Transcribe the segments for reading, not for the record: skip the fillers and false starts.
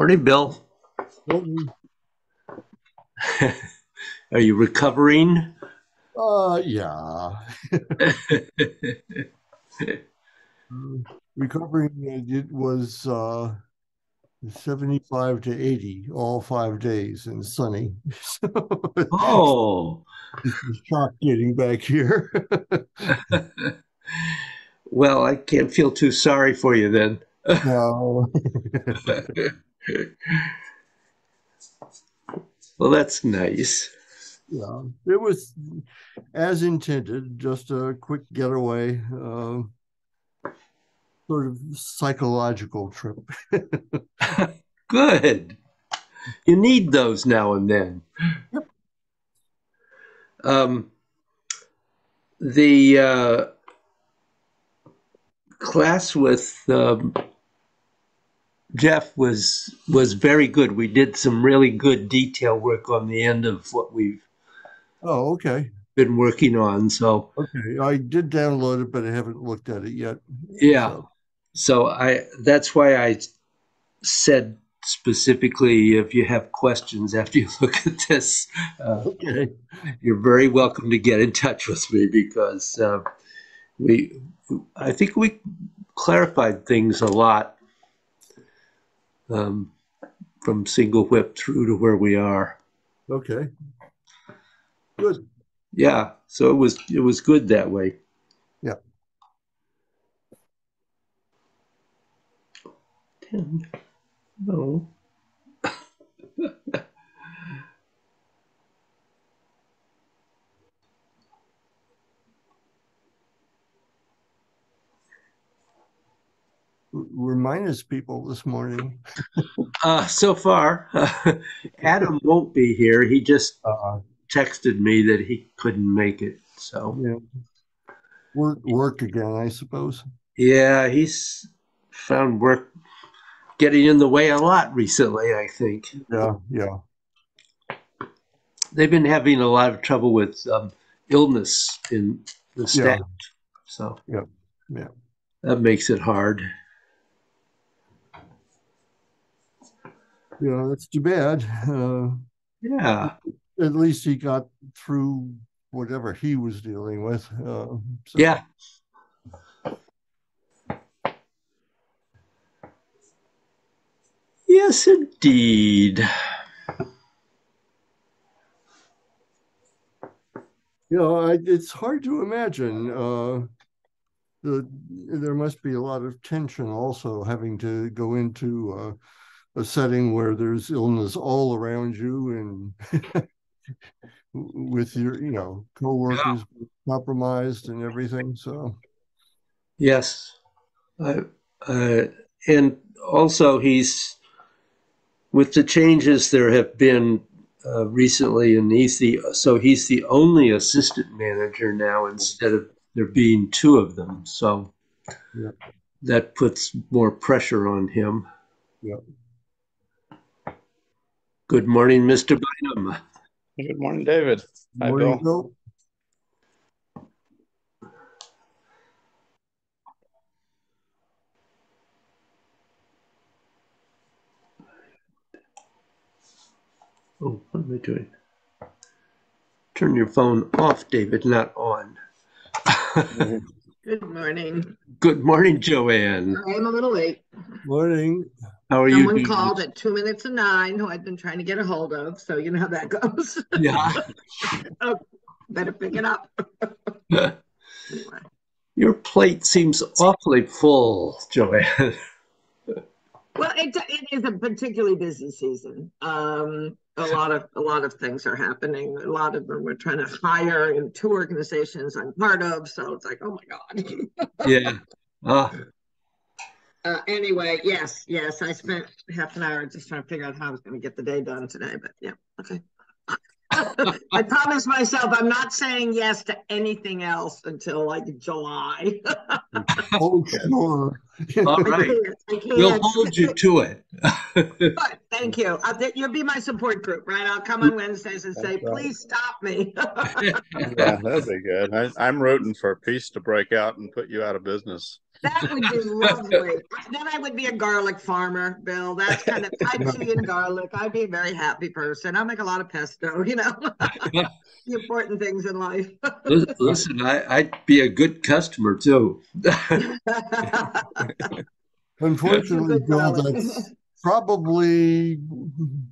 Morning, Bill. Well, Are you recovering? yeah. Recovering, it was 75 to 80 all 5 days and sunny. So Oh, it's a shock getting back here. well, I can't feel too sorry for you then. No. Well, that's nice. Yeah, it was as intended, just a quick getaway, sort of psychological trip. Good. You need those now and then. Yep. Um, the class with Jeff was very good. We did some really good detail work on the end of what we've Oh, okay. been working on. So Okay. I did download it, but I haven't looked at it yet. yeah, So, so I that's why I said specifically if you have questions after you look at this, uh, okay. you're very welcome to get in touch with me because we, I think we clarified things a lot um, from single whip through to where we are. Okay. Good. Yeah, so it was good that way. Yeah. 10, no. We're minus people this morning. So far, Adam won't be here. He just Uh, texted me that he couldn't make it. So yeah. Work again, I suppose. yeah, he's found work getting in the way a lot recently, I think. Yeah. Yeah. They've been having a lot of trouble with illness in the staff, Yeah. so Yeah. Yeah. that makes it hard. Yeah. That's too bad. Yeah, At least he got through whatever he was dealing with. So, yeah, yes, indeed. it's hard to imagine. There must be a lot of tension also having to go into a setting where there's illness all around you and with your, coworkers compromised and everything. So, Yes, uh, uh, and also he's with the changes there have been recently, and he's the only assistant manager now instead of there being two of them. So yeah, that puts more pressure on him. yeah. Good morning, Mr. Bynum. Good morning, David. Hi, Morning, Bill. Bill. Oh, what am I doing? Turn your phone off, David, not on. Good morning. Good morning, Joanne. I am a little late. Morning. How are you Someone doing? called at 2 minutes of 9 who I've been trying to get a hold of, so you know how that goes. Yeah. Oh, better pick it up. Anyway. Your plate seems awfully full, Joanne. Well, it is a particularly busy season. A lot of things are happening. A lot of them we're trying to hire in two organizations I'm part of, so it's like, oh my God. Yeah. Ah, Anyway, yes, I spent half an hour just trying to figure out how I was going to get the day done today, but yeah, okay. I promised myself I'm not saying yes to anything else until like July. Oh, sure. all I right. can't. I We'll can't. hold you to it. Good. Thank you. You'll be my support group, right? I'll come on Wednesdays and That's say, right. please stop me. Yeah, that'd be good. I'm rooting for peace to break out and put you out of business. That would be lovely. Then I would be a garlic farmer, Bill. That's kind of Tai Chi and garlic. I'd be a very happy person. I'll make a lot of pesto, the important things in life. Listen, I'd be a good customer too. Unfortunately, Good Bill, garlic. that's probably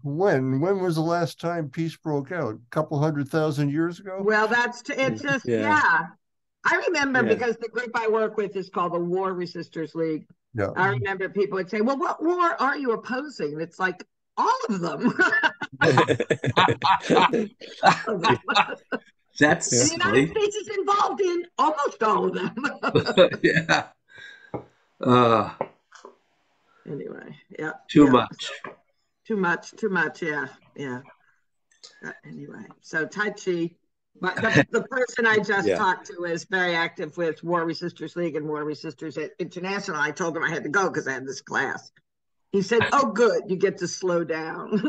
when was the last time peace broke out? A couple 100,000 years ago? Well, it's just, yeah. I remember Yeah. because the group I work with is called the War Resisters League. Yeah. I remember people would say, well, what war are you opposing? And it's like, all of them. All of them. That's The United silly. States is involved in almost all of them. Yeah. Uh, Anyway, yeah. too yeah. much. Too much. Yeah. Anyway, so Tai Chi, but the person I just talked to is very active with War Resisters League and War Resisters International. I told him I had to go because I had this class. He said, oh, good, you get to slow down.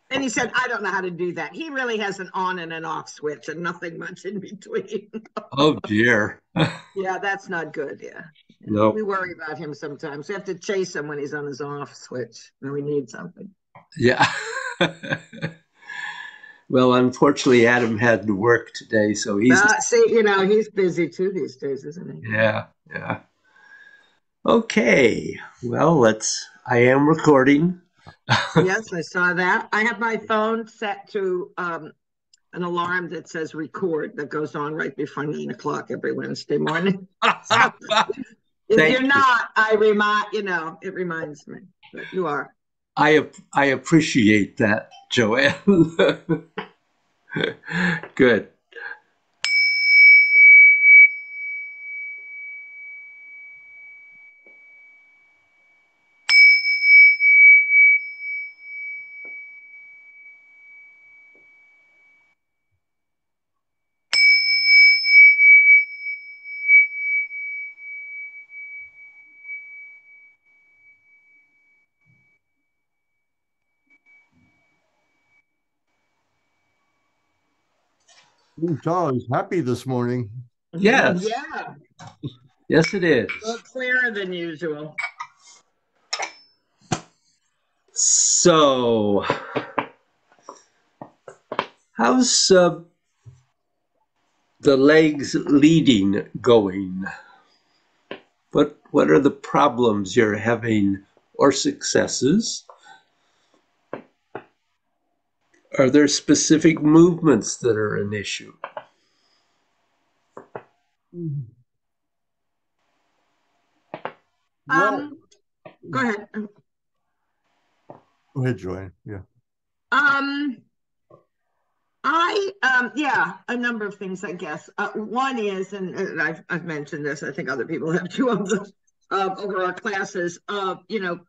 And he said, I don't know how to do that. He really has an on and an off switch and nothing much in between. Oh, dear. Yeah, that's not good. Yeah. No. We worry about him sometimes. We have to chase him when he's on his off switch when we need something. Yeah. Well, unfortunately, Adam had to work today, so he's. He's busy too these days, isn't he? Yeah. Okay. Well, I am recording. Yes, I saw that. I have my phone set to an alarm that says record that goes on right before 9 o'clock every Wednesday morning. So if you're not, it reminds me that you are. I appreciate that, Joanne. Good. Charles, happy this morning. Yes. Yeah. Yes, it is. A little clearer than usual. So, how's the legs leading going? What are the problems you're having or successes? Are there specific movements that are an issue? Go ahead. Go ahead, Joanne. Yeah. A number of things, I guess. One is, and I've mentioned this, I think other people have too, over our classes, kind of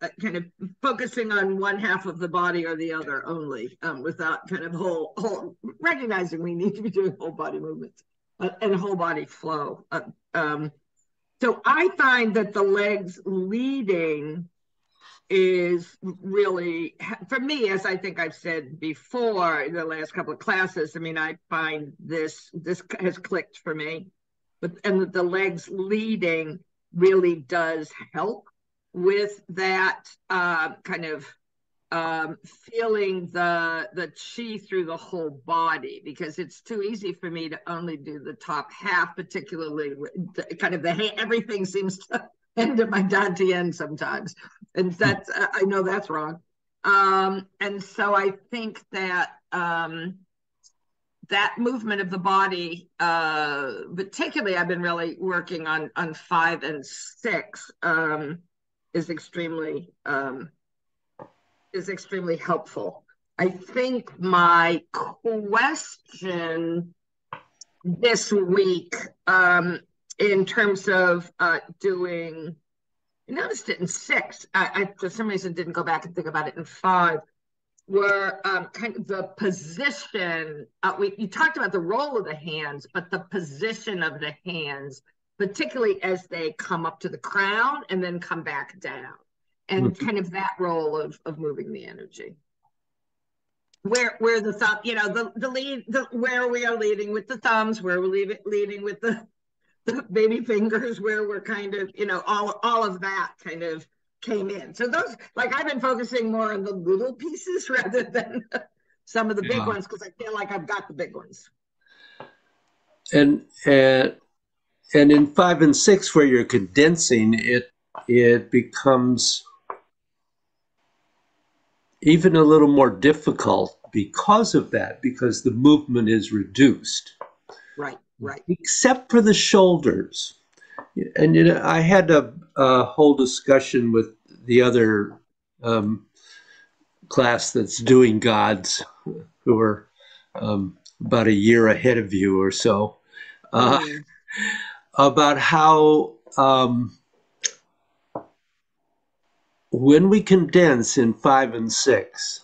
focusing on one half of the body or the other only, without kind of whole recognizing we need to be doing whole body movements and whole body flow. So I find that the legs leading is really, for me, as I think I've said before in the last couple of classes, I find this has clicked for me, and the legs leading really does help with that kind of feeling the chi through the whole body, because it's too easy for me to only do the top half, particularly kind of everything seems to end at my dantian sometimes, and that's I know that's wrong, and so I think that that movement of the body, particularly I've been really working on 5 and 6, is extremely helpful. I think my question this week, in terms of doing, I noticed it in 6. I for some reason didn't go back and think about it in 5. Were kind of the position. You talked about the role of the hands, but the position of the hands, particularly as they come up to the crown and then come back down, and kind of that role of moving the energy. Where the thumb, the lead, where we are leading with the thumbs, where we're leading with the baby fingers where we're kind of, all of that kind of came in. So those, like, I've been focusing more on the little pieces rather than some of the big ones, because I feel like I've got the big ones. And in 5 and 6, where you're condensing, it becomes even a little more difficult because of that, because the movement is reduced. Right. Except for the shoulders. And I had a whole discussion with the other class that's doing gods, who are about a year ahead of you or so, about how when we condense in 5 and 6,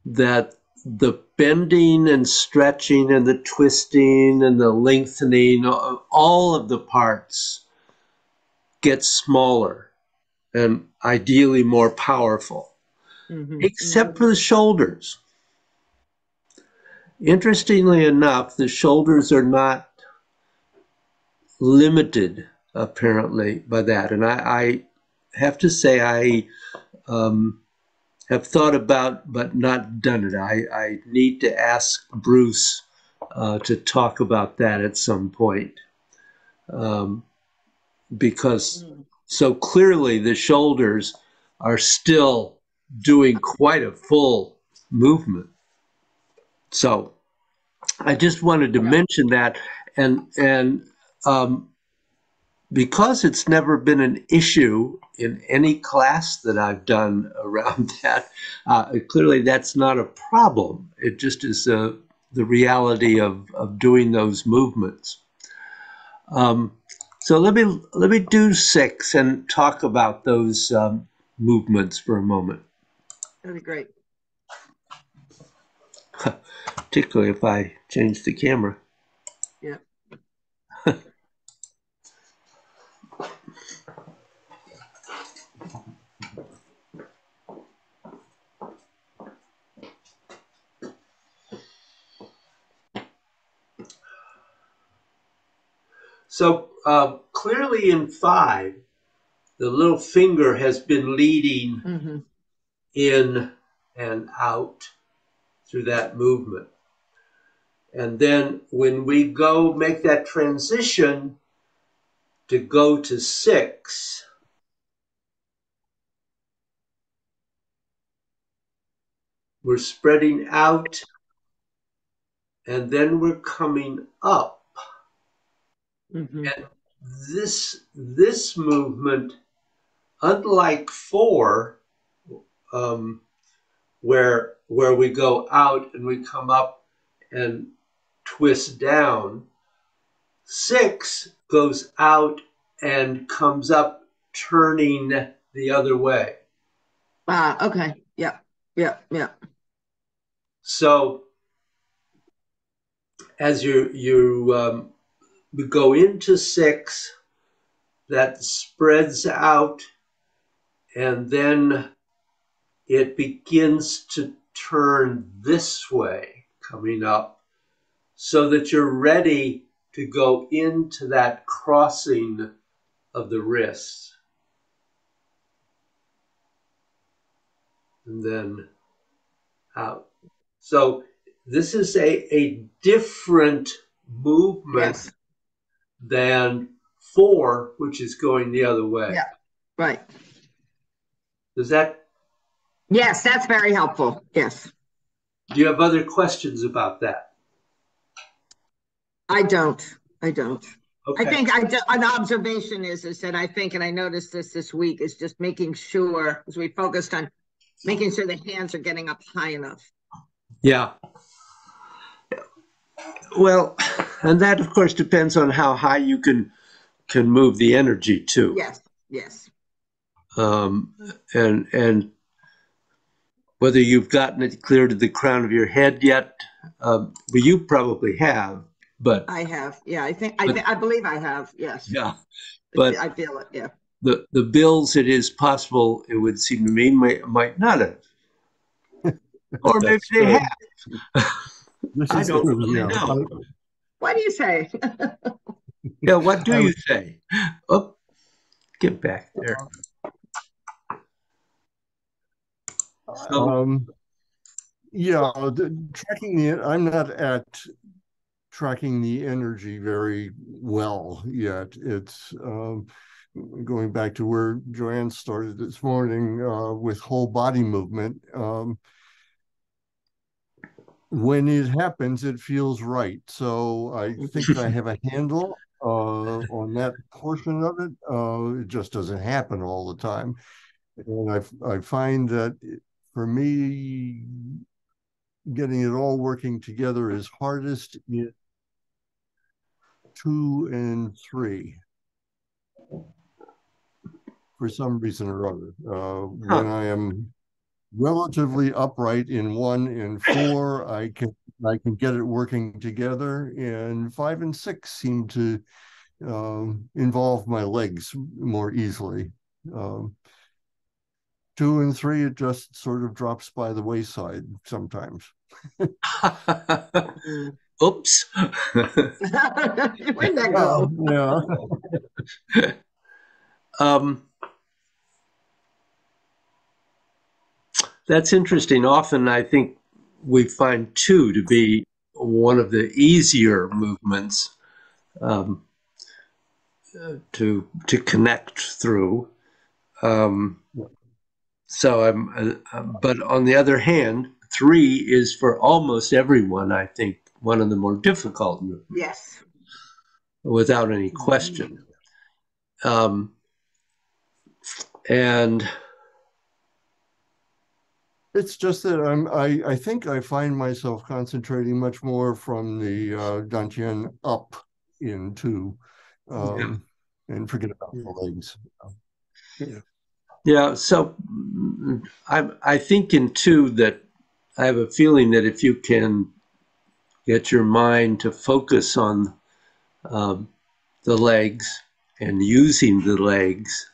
that the bending and stretching and the twisting and the lengthening, all of the parts get smaller and ideally more powerful, except for the shoulders. Interestingly enough, the shoulders are not limited, apparently, by that. And I have to say I have thought about but not done it. I need to ask Bruce to talk about that at some point. Because so clearly the shoulders are still doing quite a full movement. So I just wanted to mention that, and because it's never been an issue in any class that I've done around that, clearly that's not a problem. It just is the reality of doing those movements. So let me do 6 and talk about those movements for a moment. That'd be great. Particularly if I change the camera. Yeah. So clearly in 5, the little finger has been leading in and out through that movement. And then when we go make that transition to go to 6, we're spreading out and then we're coming up. And this movement, unlike 4, where we go out and we come up and twist down, 6 goes out and comes up, turning the other way. Okay. Yeah. So as you go into 6, that spreads out, and then it begins to turn this way, coming up, so that you're ready to go into that crossing of the wrists. And then out. So this is a different movement than 4, which is going the other way. Yeah, right. Does that? Yes, that's very helpful. Yes. Do you have other questions about that? I don't. Okay. I think an observation is that I think, and I noticed this week, is just making sure, as we focused on making sure the hands are getting up high enough. Yeah. Well, and that of course depends on how high you can move the energy too. Yes. And whether you've gotten it clear to the crown of your head yet, well, you probably have, but I have. Yeah, I believe I have. Yes. Yeah, but I feel it. Yeah. The bills, it is possible, it would seem to me, might not have, or maybe they have. I don't really know. What do you say? Yeah, what do I you say? Oh, get back there. So, Yeah, I'm not at tracking the energy very well yet. It's going back to where Joanne started this morning with whole body movement. When it happens, it feels right. So I think I have a handle on that portion of it. It just doesn't happen all the time. And I find that for me, getting it all working together is hardest in 2 and 3 for some reason or other. When I am relatively upright in 1 and 4, I can get it working together, and 5 and 6 seem to involve my legs more easily. 2 and 3, it just sort of drops by the wayside sometimes. oops. Where'd that go? Yeah. That's interesting. Often I think we find 2 to be one of the easier movements to connect through. But on the other hand, 3 is for almost everyone, I think, one of the more difficult movements. Yes. Without any question. And it's just that I think I find myself concentrating much more from the Dantian up into and forget about the legs. Yeah, so I think in 2 that I have a feeling that if you can get your mind to focus on the legs and using the legs,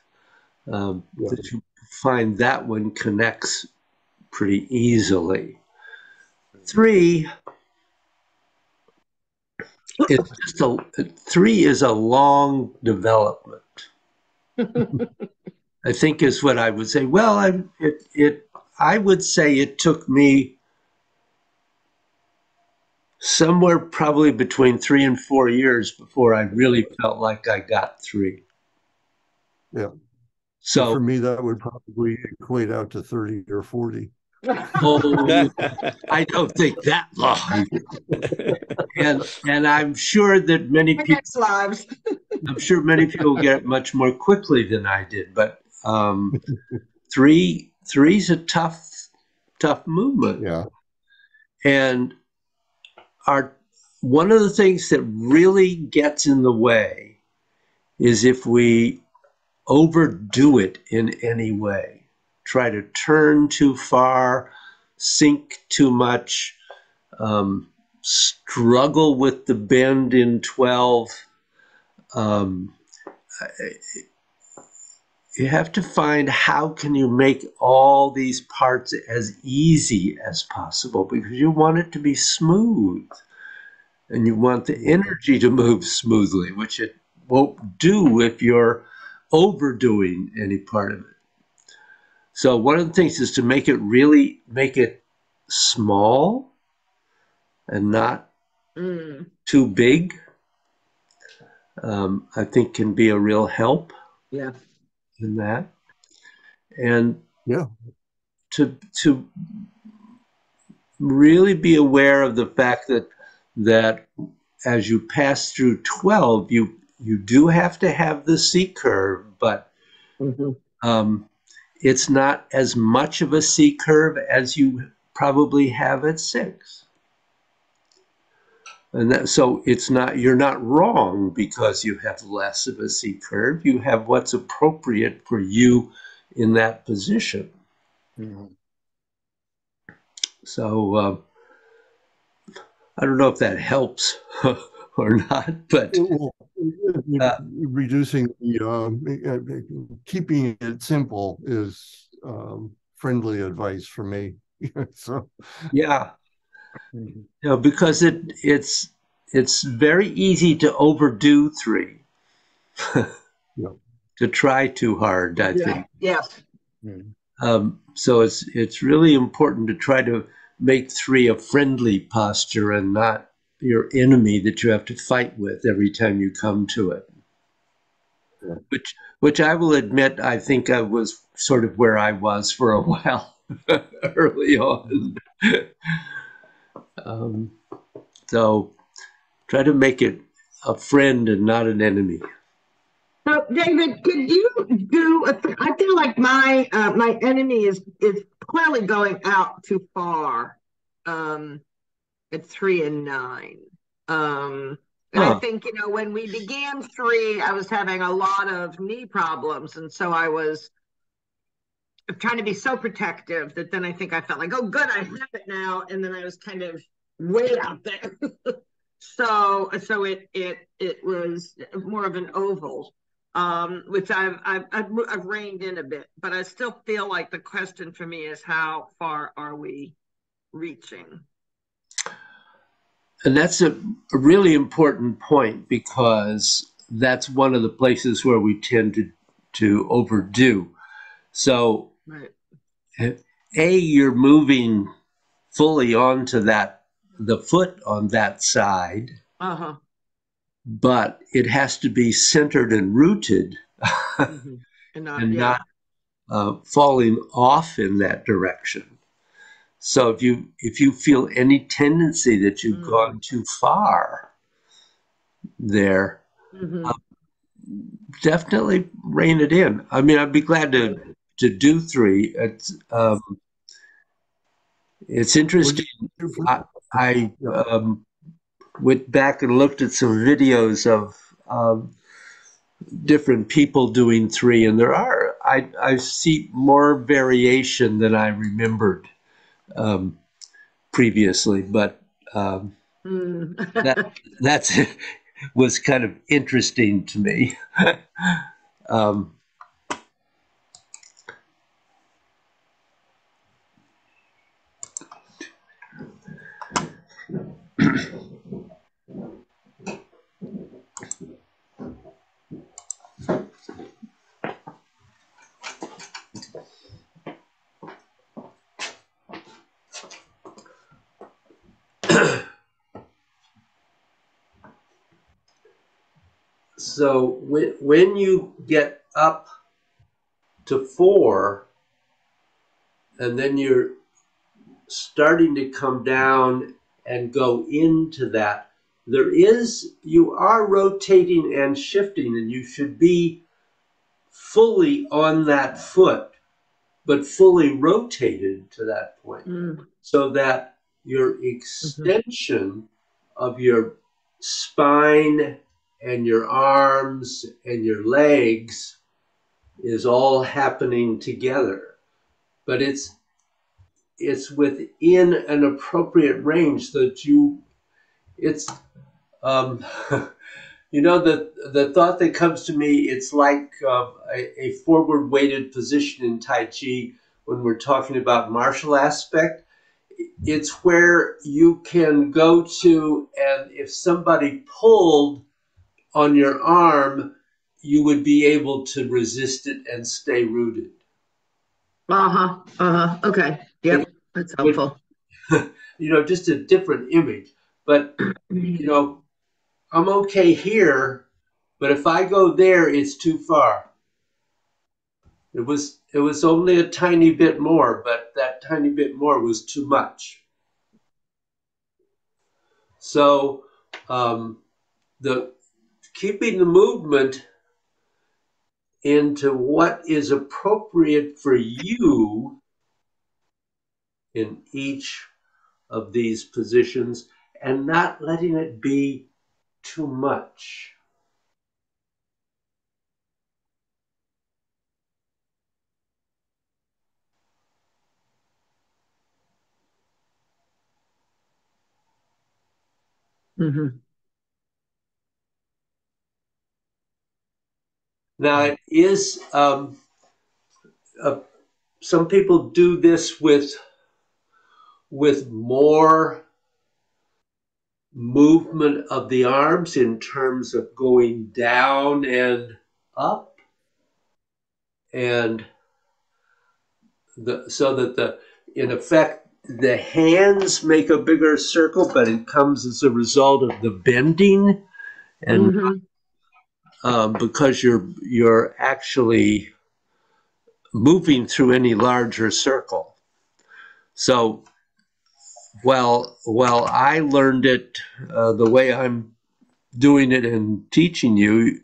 that you find that one connects pretty easily. 3, it's just 3 is a long development. I think is what I would say. Well, I would say it took me somewhere probably between 3 and 4 years before I really felt like I got 3. Yeah. So for me, that would probably equate out to 30 or 40. Oh, I don't think that long. And I'm sure that many people, Next lives. I'm sure many people get it much more quickly than I did. But three's a tough movement. Yeah. And one of the things that really gets in the way is if we overdo it in any way, try to turn too far, sink too much, struggle with the bend in 12. You have to find how can you make all these parts as easy as possible, because you want it to be smooth and you want the energy to move smoothly, which it won't do if you're overdoing any part of it. So one of the things is to make it small and not too big. I think can be a real help. Yeah. In that. And yeah, to really be aware of the fact that as you pass through 12, you do have to have the C curve, but it's not as much of a C curve as you probably have at 6. And so you're not wrong because you have less of a C curve. You have what's appropriate for you in that position. So I don't know if that helps or not, but reducing keeping it simple is friendly advice for me. So yeah, because it's very easy to overdo 3. Yeah. To try too hard, I think. Yes. So it's really important to try to make 3 a friendly posture and not your enemy that you have to fight with every time you come to it. Yeah. Which I will admit, I think I was sort of where I was for a while early on. So try to make it a friend and not an enemy. So, David, could you do? I feel like my my enemy is clearly going out too far. At 3 and 9. And I think, you know, when we began 3, I was having a lot of knee problems, and so I was trying to be so protective that then I think I felt like, oh, good, I have it now, and then I was kind of way out there. so it was more of an oval, which I've reined in a bit, but I still feel like the question for me is how far are we reaching? And that's a really important point, because that's one of the places where we tend to overdo. So, right. You're moving fully onto the foot on that side, but it has to be centered and rooted and not falling off in that direction. So if you feel any tendency that you've gone too far there, definitely rein it in. I mean, I'd be glad to do 3. It's interesting. I went back and looked at some videos of different people doing 3, and I see more variation than I remembered previously, but that's was kind of interesting to me. So when you get up to 4, and then you're starting to come down and go into that, you are rotating and shifting, and you should be fully on that foot, but fully rotated to that point, so that your extension of your spine and your arms and your legs is all happening together. But it's within an appropriate range that it's you know, the thought that comes to me, it's like a forward weighted position in Tai Chi when we're talking about martial aspect. It's where you can go to, and if somebody pulled on your arm, you would be able to resist it and stay rooted. Okay. Yep. That's helpful. You know, just a different image. But, you know, I'm okay here, but if I go there, it's too far. It was only a tiny bit more, but that tiny bit more was too much. So keeping the movement into what is appropriate for you in each of these positions, and not letting it be too much. Now it is some people do this with more movement of the arms in terms of going down and up, and so that in effect, the hands make a bigger circle, but it comes as a result of the bending, and because you're actually moving through any larger circle. So while I learned it the way I'm doing it and teaching you,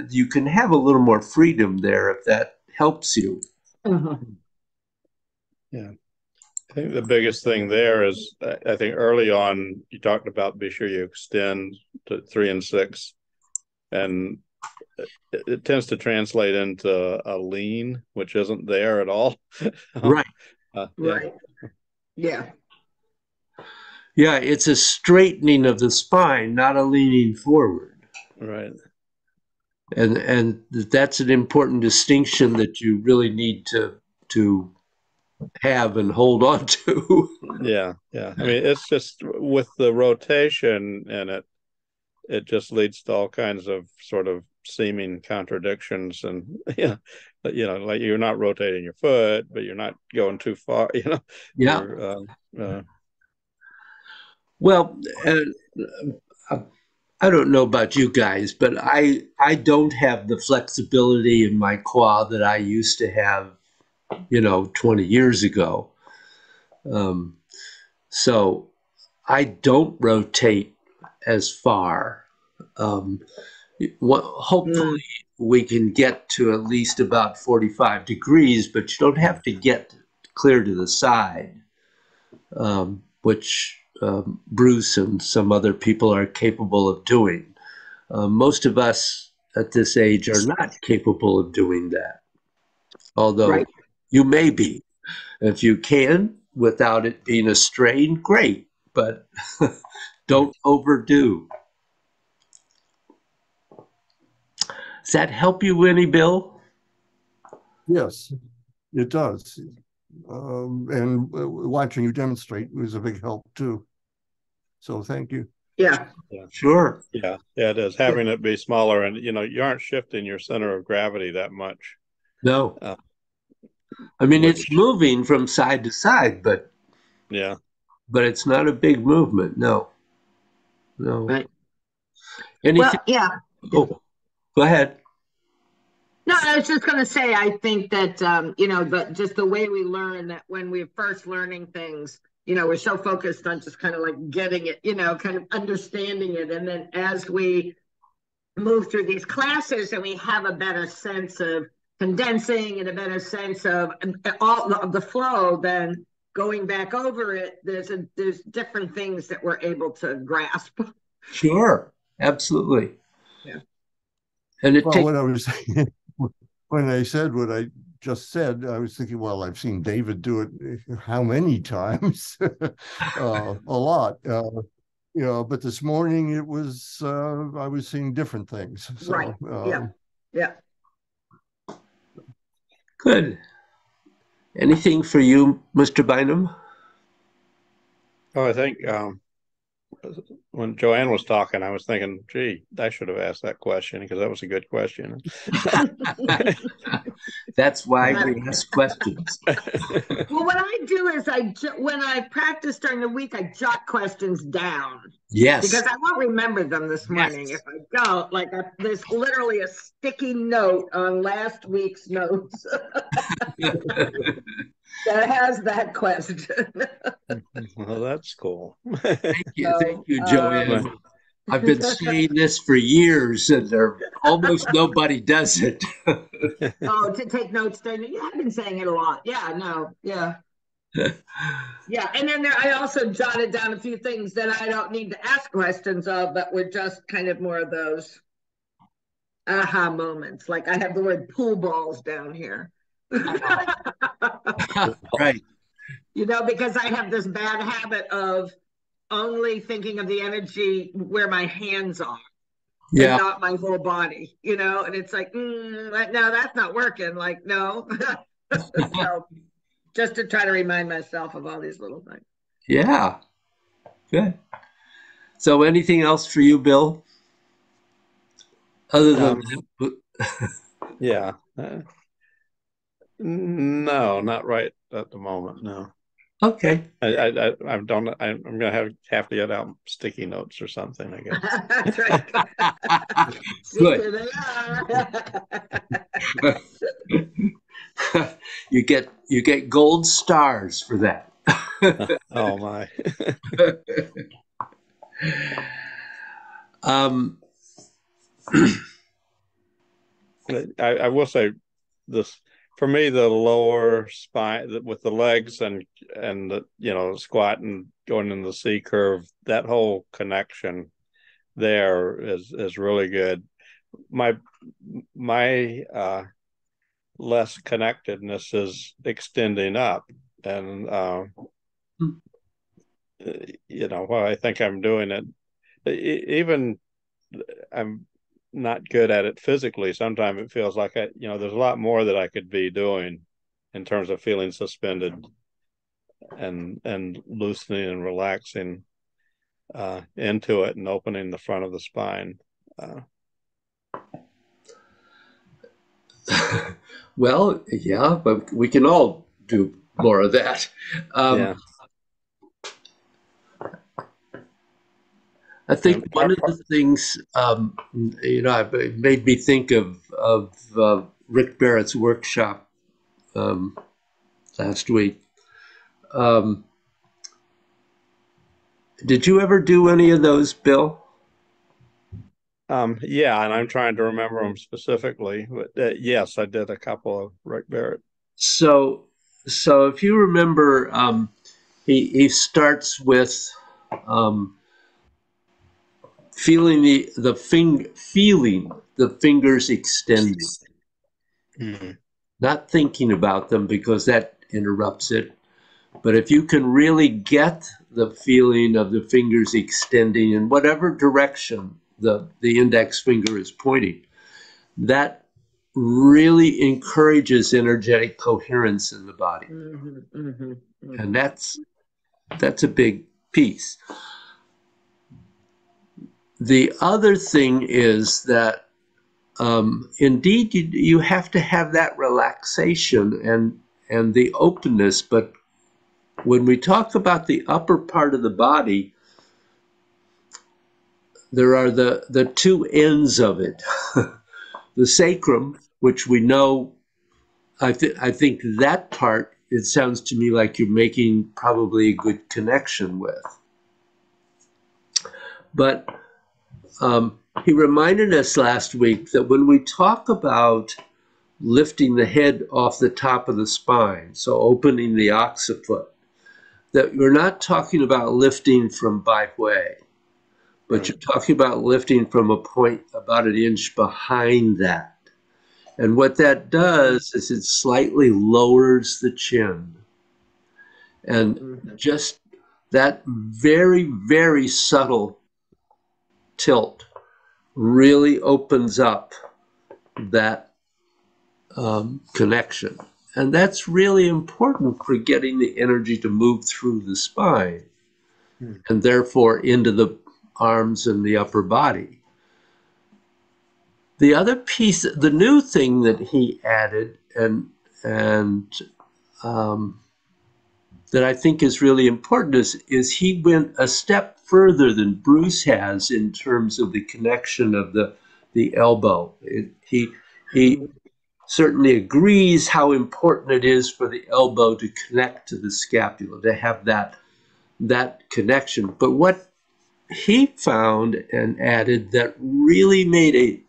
you can have a little more freedom there if that helps you. Yeah. I think the biggest thing there is, I think early on, you talked about be sure you extend to 3 and 6. And it tends to translate into a lean, which isn't there at all. Right. Right. Yeah. Yeah, it's a straightening of the spine, not a leaning forward. Right. And that's an important distinction that you really need to have and hold on to. Yeah. I mean, it's just with the rotation in it, it just leads to all kinds of sort of seeming contradictions, and like you're not rotating your foot, but you're not going too far. Yeah. Well, I don't know about you guys, but I don't have the flexibility in my quad that I used to have, 20 years ago. So I don't rotate as far. Hopefully we can get to at least about 45 degrees, but you don't have to get clear to the side, which Bruce and some other people are capable of doing. Most of us at this age are not capable of doing that, although you may be. If you can, without it being a strain, great, but don't overdo. Does that help you any, Bill? Yes, it does. And watching you demonstrate was a big help too. So thank you. Yeah. Sure. Yeah, it is. Having it be smaller, and you aren't shifting your center of gravity that much. No. I mean, it's moving from side to side, but it's not a big movement. No. Right. Anything? Well, yeah. Oh, go ahead. No, I was just going to say, I think that, but just the way we learn, that when we're first learning things, we're so focused on just kind of like getting it, kind of understanding it. And then as we move through these classes and we have a better sense of condensing and a better sense of all of the flow, then going back over it, there's different things that we're able to grasp. Sure, absolutely. Yeah. And what I was saying, when I said what I just said, I was thinking, well, I've seen David do it how many times? A lot. But this morning it was I was seeing different things. So, right. Yeah. Good. Anything for you, Mr. Bynum? Oh, I think when Joanne was talking, I was thinking, gee, I should have asked that question because that was a good question. That's why we ask questions. Well, what I do is when I practice during the week, I jot questions down. Yes. Because I won't remember them this morning. If I don't, there's literally a sticky note on last week's notes that has that question. Well, that's cool. Thank you, Joanne. I've been saying this for years, and almost nobody does it. To take notes during the, I've been saying it a lot. Yeah, no, yeah. Yeah, and then I also jotted down a few things that I don't need to ask questions of, but were just kind of more of those aha moments. Like I have the word pool balls down here. Right. Because I have this bad habit of only thinking of the energy where my hands are. Yeah. And not my whole body, and it's like, no, that's not working. Like, no. So, just to try to remind myself of all these little things. Yeah. Good. So anything else for you, Bill? Other than Yeah. No, not right at the moment. No. okay. I don't. I'm gonna have to get out sticky notes or something, I guess. That's right. See, Good. here they are. you get gold stars for that. Oh my. um, I will say this for me, the lower spine with the legs and the, squat and going in the C curve, that whole connection there is really good. My less connectedness is extending up, and while I think I'm doing it, even I'm not good at it physically. Sometimes it feels like there's a lot more that I could be doing in terms of feeling suspended and loosening and relaxing into it and opening the front of the spine. Well, yeah, but we can all do more of that. Yeah. I think one of the things, it made me think of Rick Barrett's workshop last week. Did you ever do any of those, Bill? Yeah, and I'm trying to remember them specifically, but yes, I did a couple of Rick Barrett. So if you remember, he starts with feeling the fingers extending, not thinking about them because that interrupts it. But if you can really get the feeling of the fingers extending in whatever direction the index finger is pointing, that really encourages energetic coherence in the body. And that's a big piece. The other thing is that indeed you have to have that relaxation and the openness, but when we talk about the upper part of the body, there are the two ends of it. The sacrum, which we know, I think that part, it sounds to me like you're making probably a good connection with. But he reminded us last week that when we talk about lifting the head off the top of the spine, so opening the occiput, that you're not talking about lifting from Bai Hui, but you're talking about lifting from a point about an inch behind that. And what that does is it slightly lowers the chin. And just that very, very subtle tilt really opens up that connection. And that's really important for getting the energy to move through the spine and therefore into the arms and the upper body. The other piece, the new thing that he added and that I think is really important is he went a step further than Bruce has in terms of the connection of the elbow. He certainly agrees how important it is for the elbow to connect to the scapula, to have that connection. But what he found and added that really made a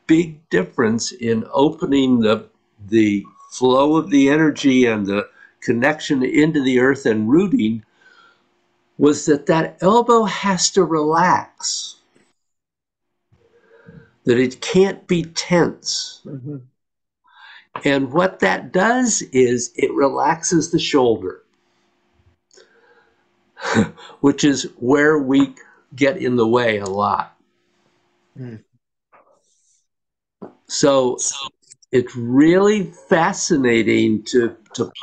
big difference in opening the flow of the energy and the connection into the earth and rooting was that elbow has to relax, that it can't be tense. And what that does is it relaxes the shoulder, which is where we get in the way a lot. So it's really fascinating to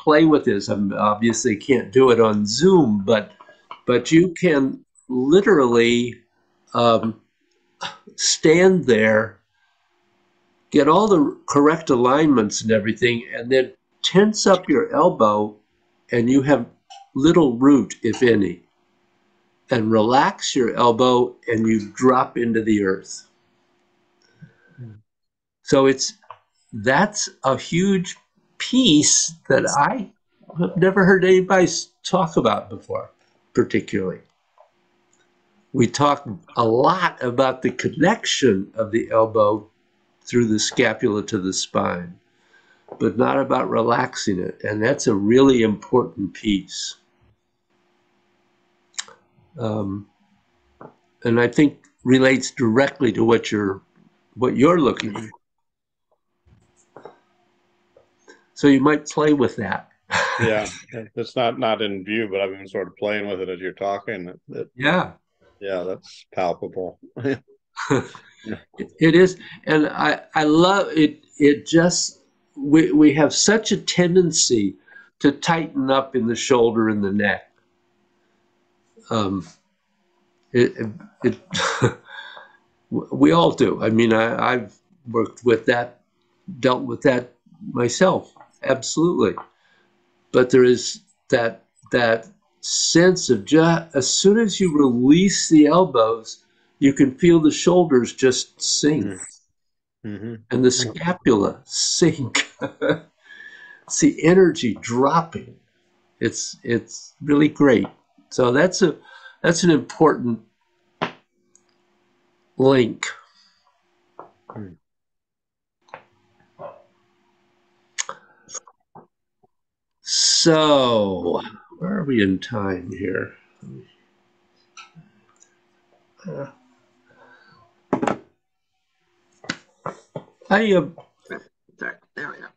play with this. I obviously can't do it on Zoom, but you can literally stand there, get all the correct alignments and everything, and then tense up your elbow, and you have little root, if any. And relax your elbow, and you drop into the earth. So that's a huge piece that I have never heard anybody talk about before, particularly. We talk a lot about the connection of the elbow through the scapula to the spine, but not about relaxing it. And that's a really important piece. And I think relates directly to what you're looking for. So you might play with that. Yeah, it's not in view, but I've been sort of playing with it as you're talking. Yeah. Yeah, that's palpable. It is, and I love it. It just we have such a tendency to tighten up in the shoulder and the neck. We all do. I mean, I've worked with that, dealt with that myself, absolutely. But there is that sense of just as soon as you release the elbows, you can feel the shoulders just sink, and the scapula sink. It's the energy dropping. It's really great. So that's an important link. So, where are we in time here? Sorry, there we go.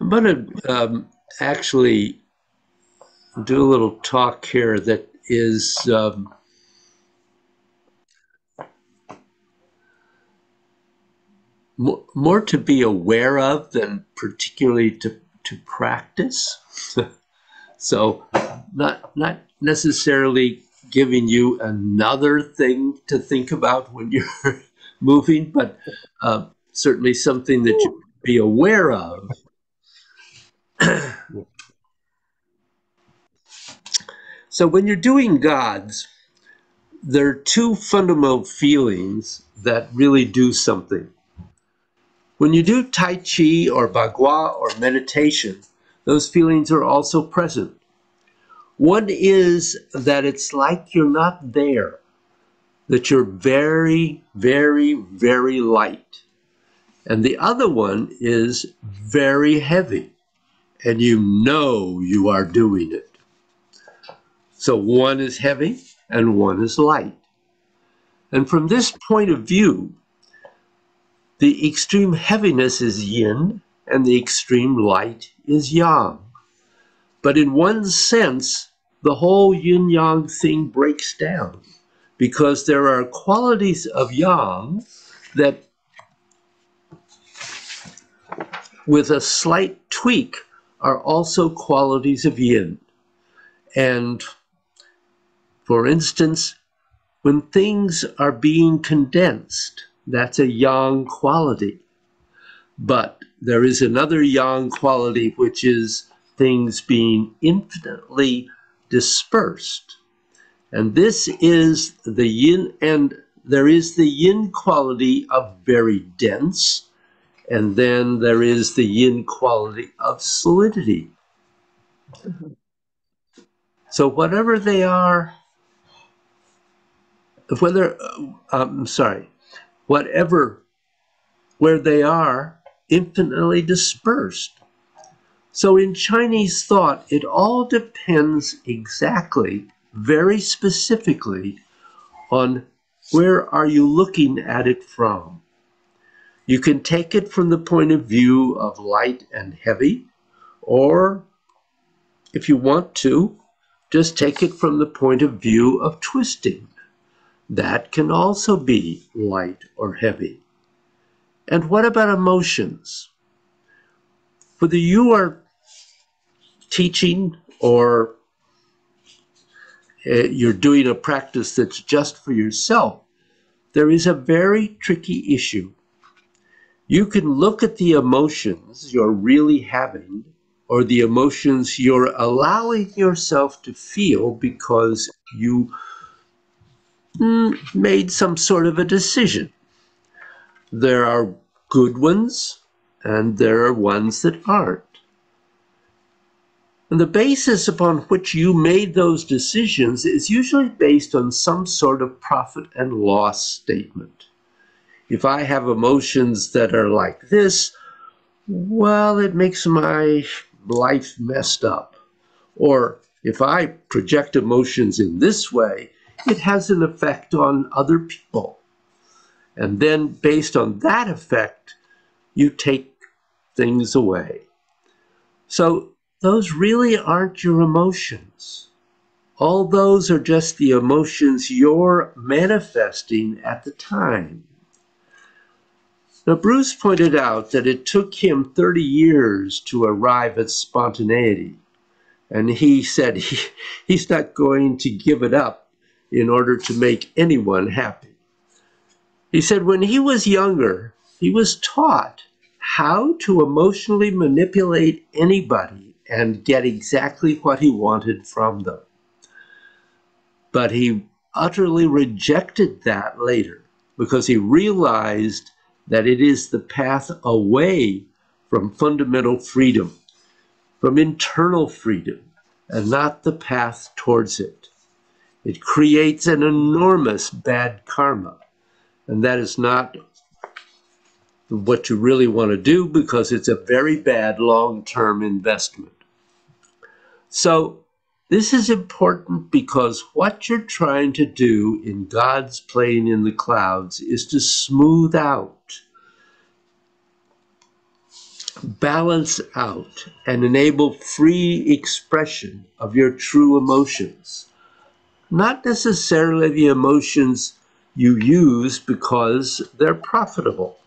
I'm going to actually do a little talk here that is more to be aware of than particularly to practice. So not necessarily giving you another thing to think about when you're moving, but certainly something that you be aware of. So when you're doing gods, there are two fundamental feelings that really do something. When you do Tai Chi or Bagua or meditation, those feelings are also present. One is that it's like you're not there, that you're very, very, very light. And the other one is very heavy, and you know you are doing it. So one is heavy and one is light. And from this point of view, the extreme heaviness is yin and the extreme light is yang. But in one sense, the whole yin-yang thing breaks down because there are qualities of yang that, with a slight tweak, are also qualities of yin. And for instance, when things are being condensed, that's a yang quality. But there is another yang quality, which is things being infinitely dispersed. And this is the yin, and there is the yin quality of very dense, and then there is the yin quality of solidity. So whatever they are, where they are infinitely dispersed. So in Chinese thought, it all depends exactly, very specifically, on where are you looking at it from. You can take it from the point of view of light and heavy, or if you want to, just take it from the point of view of twisting. That can also be light or heavy. And what about emotions? Whether you are teaching or you're doing a practice that's just for yourself, there is a very tricky issue. You can look at the emotions you're really having, or the emotions you're allowing yourself to feel because you made some sort of a decision. There are good ones, and there are ones that aren't. And the basis upon which you made those decisions is usually based on some sort of profit and loss statement. If I have emotions that are like this, well, it makes my life messed up. Or if I project emotions in this way, it has an effect on other people. And then based on that effect, you take things away. So those really aren't your emotions. All those are just the emotions you're manifesting at the time. Now, Bruce pointed out that it took him 30 years to arrive at spontaneity. And he said he's not going to give it up in order to make anyone happy. He said when he was younger, he was taught how to emotionally manipulate anybody and get exactly what he wanted from them. But he utterly rejected that later because he realized that it is the path away from fundamental freedom, from internal freedom, and not the path towards it. It creates an enormous bad karma, and that is not what you really want to do because it's a very bad long-term investment. So this is important because what you're trying to do in God's plane in the clouds is to smooth out, balance out, and enable free expression of your true emotions. Not necessarily the emotions you use because they're profitable.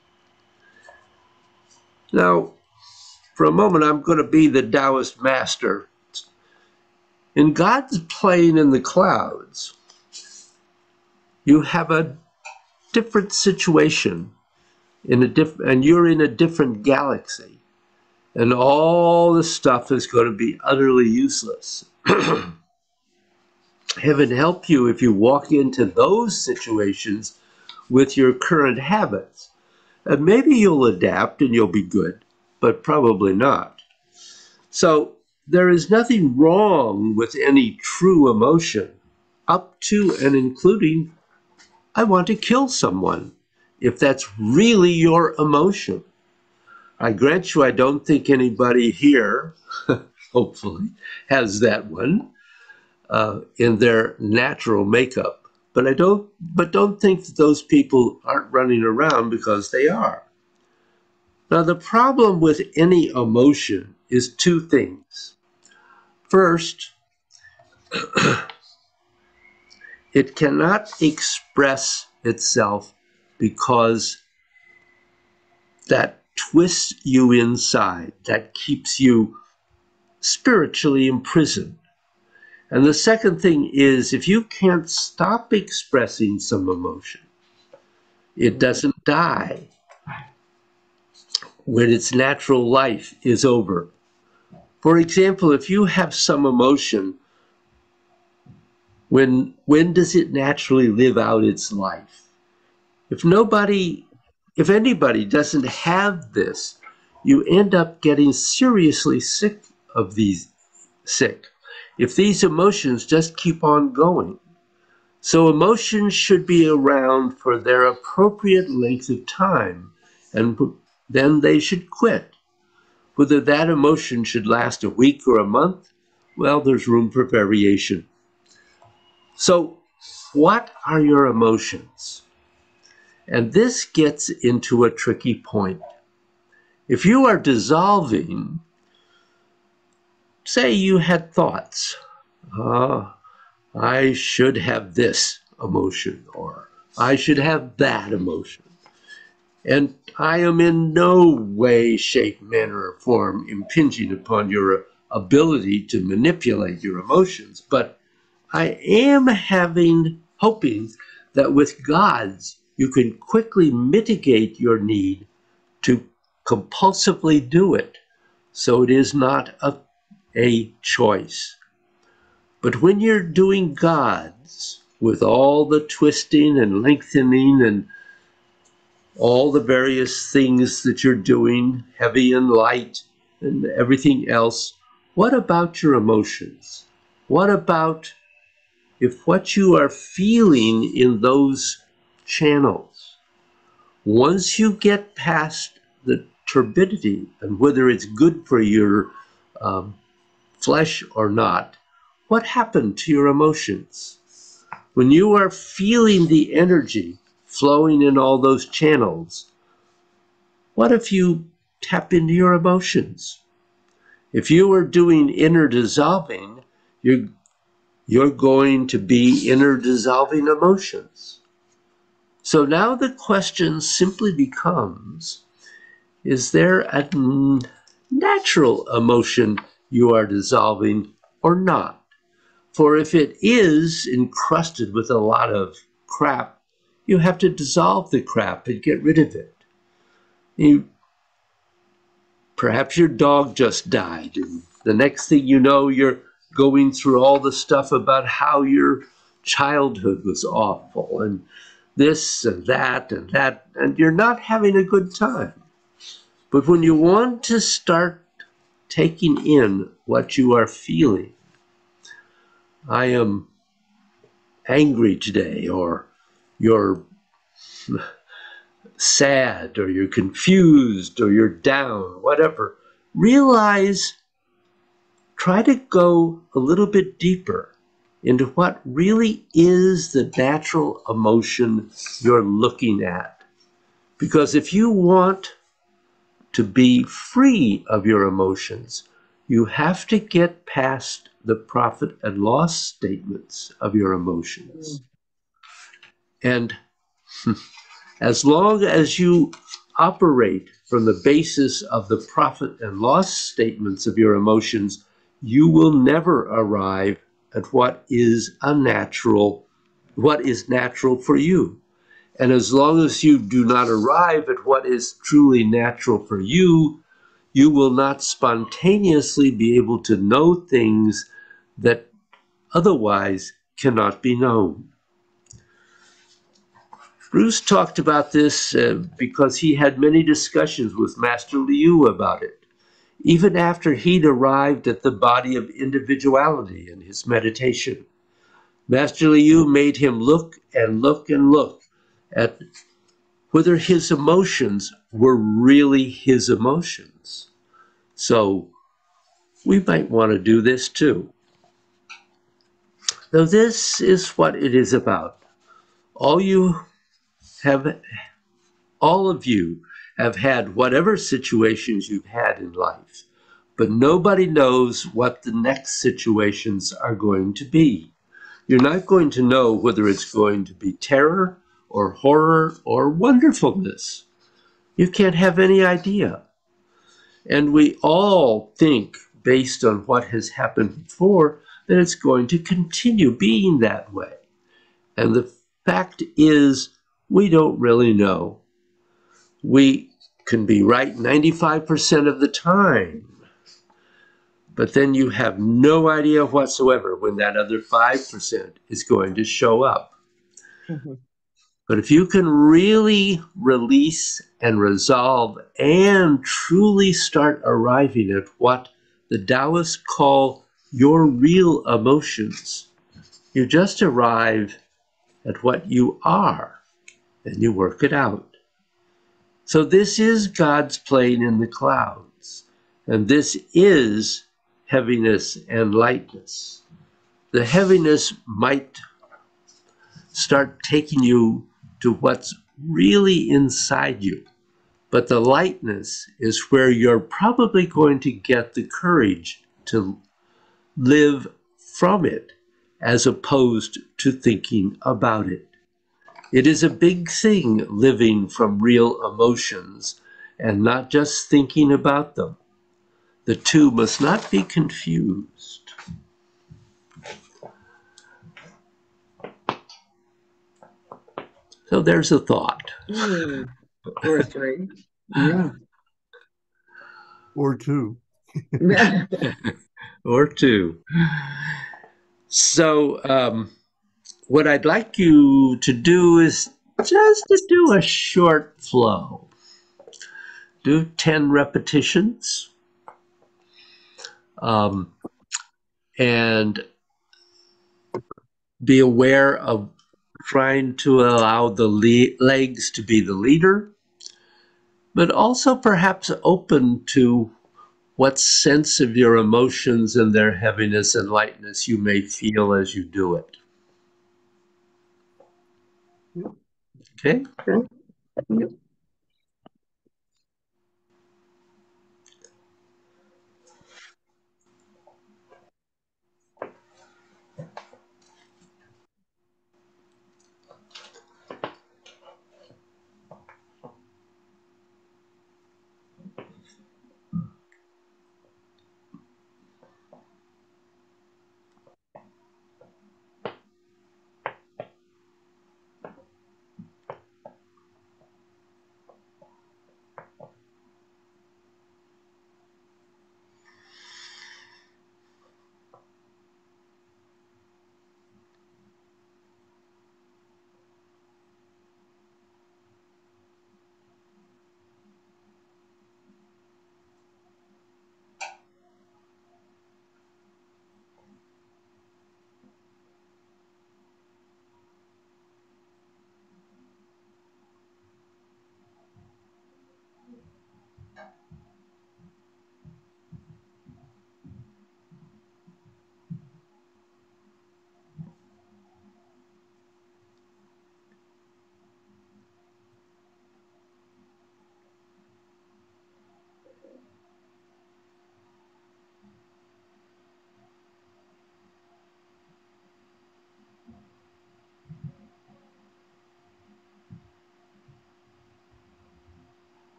Now, for a moment, I'm going to be the Taoist master. In God's plane in the clouds, you have a different situation, and you're in a different galaxy, and all the stuff is going to be utterly useless. Heaven help you if you walk into those situations with your current habits. And maybe you'll adapt and you'll be good, but probably not. So there is nothing wrong with any true emotion, up to and including, I want to kill someone, if that's really your emotion. I grant you, I don't think anybody here, hopefully, has that one in their natural makeup. But don't think that those people aren't running around, because they are. Now, the problem with any emotion is two things. First, it cannot express itself because that twists you inside, that keeps you spiritually imprisoned. And the second thing is, if you can't stop expressing some emotion, it doesn't die when its natural life is over. For example, if you have some emotion, when does it naturally live out its life? If anybody doesn't have this, you end up getting seriously sick. If these emotions just keep on going. So emotions should be around for their appropriate length of time, and then they should quit. Whether that emotion should last a week or a month, well, there's room for variation. So what are your emotions? And this gets into a tricky point. If you are dissolving, say you had thoughts, I should have this emotion, or I should have that emotion. And I am in no way, shape, manner, or form impinging upon your ability to manipulate your emotions, but I am hoping that with God's, you can quickly mitigate your need to compulsively do it, so it is not a choice. But when you're doing God's, with all the twisting and lengthening and all the various things that you're doing, heavy and light and everything else, what about your emotions? What about if what you are feeling in those channels, once you get past the turbidity and whether it's good for your flesh or not, what happened to your emotions? When you are feeling the energy flowing in all those channels, what if you tap into your emotions? If you are doing inner dissolving, you're going to be inner dissolving emotions. So now the question simply becomes, is there a natural emotion you are dissolving or not? For if it is encrusted with a lot of crap, you have to dissolve the crap and get rid of it. Perhaps your dog just died, and the next thing you know, you're going through all the stuff about how your childhood was awful, and this and that, and you're not having a good time. But when you want to start taking in what you are feeling, I am angry today, or you're sad, or you're confused, or you're down, whatever. Realize, try to go a little bit deeper into what really is the natural emotion you're looking at. Because if you want to be free of your emotions, you have to get past the profit and loss statements of your emotions. And as long as you operate from the basis of the profit and loss statements of your emotions, you will never arrive at what is natural for you. And as long as you do not arrive at what is truly natural for you, you will not spontaneously be able to know things that otherwise cannot be known. Bruce talked about this because he had many discussions with Master Liu about it, even after he'd arrived at the body of individuality in his meditation. Master Liu made him look and look and look at whether his emotions were really his emotions. So we might want to do this too. Now this is what it is about. All of you have had whatever situations you've had in life, but nobody knows what the next situations are going to be. You're not going to know whether it's going to be terror or horror or wonderfulness. You can't have any idea. And we all think, based on what has happened before, that it's going to continue being that way. And the fact is, we don't really know. We can be right 95% of the time, but then you have no idea whatsoever when that other 5% is going to show up. Mm-hmm. But if you can really release and resolve and truly start arriving at what the Taoists call your real emotions, you just arrive at what you are and you work it out. So this is God's plane in the clouds, and this is heaviness and lightness. The heaviness might start taking you to what's really inside you, but the lightness is where you're probably going to get the courage to live from it as opposed to thinking about it. It is a big thing living from real emotions and not just thinking about them. The two must not be confused. there's a thought. Or three. Yeah. Or two. Or two. So what I'd like you to do is just to do a short flow. Do 10 repetitions. And be aware of trying to allow the legs to be the leader, but also perhaps open to what sense of your emotions and their heaviness and lightness you may feel as you do it. Okay? Yep.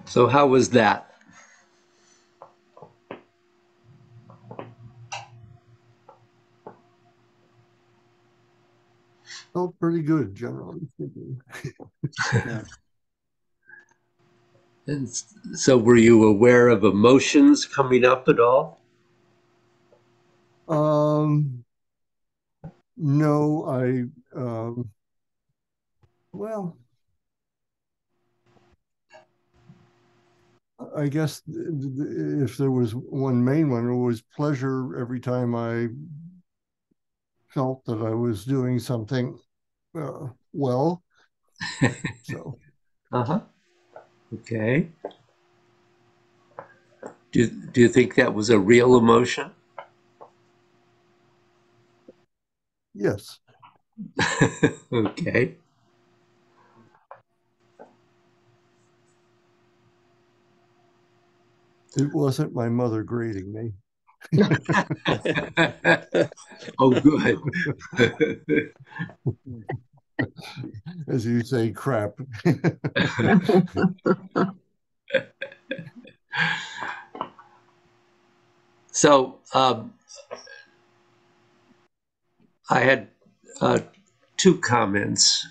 So how was that? Felt pretty good, generally speaking. Yeah. And so were you aware of emotions coming up at all? No, well, I guess if there was one main one, it was pleasure every time I felt that I was doing something well. So, Uh-huh. Okay. Do you think that was a real emotion? yes. Okay. It wasn't my mother grading me. Oh, good. As you say, crap. So I had two comments.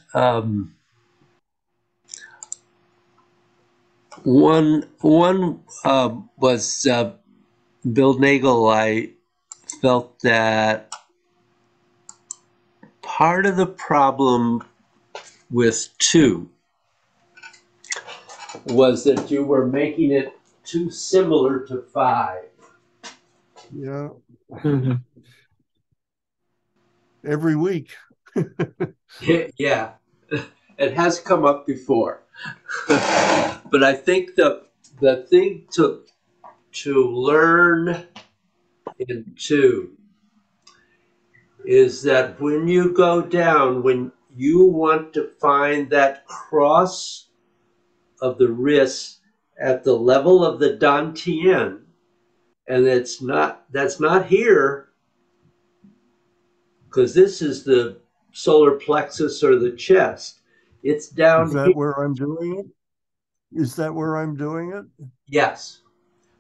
One was Bill Nagel. I felt that part of the problem with 2 was that you were making it too similar to 5. Yeah. Mhm. Every week. Yeah, it has come up before. But I think the thing to learn in 2 is that when you go down, when you want to find that cross of the wrist at the level of the dantian, and that's not here, because this is the solar plexus or the chest. It's Is down here. that where I'm doing it? Is that where I'm doing it? Yes.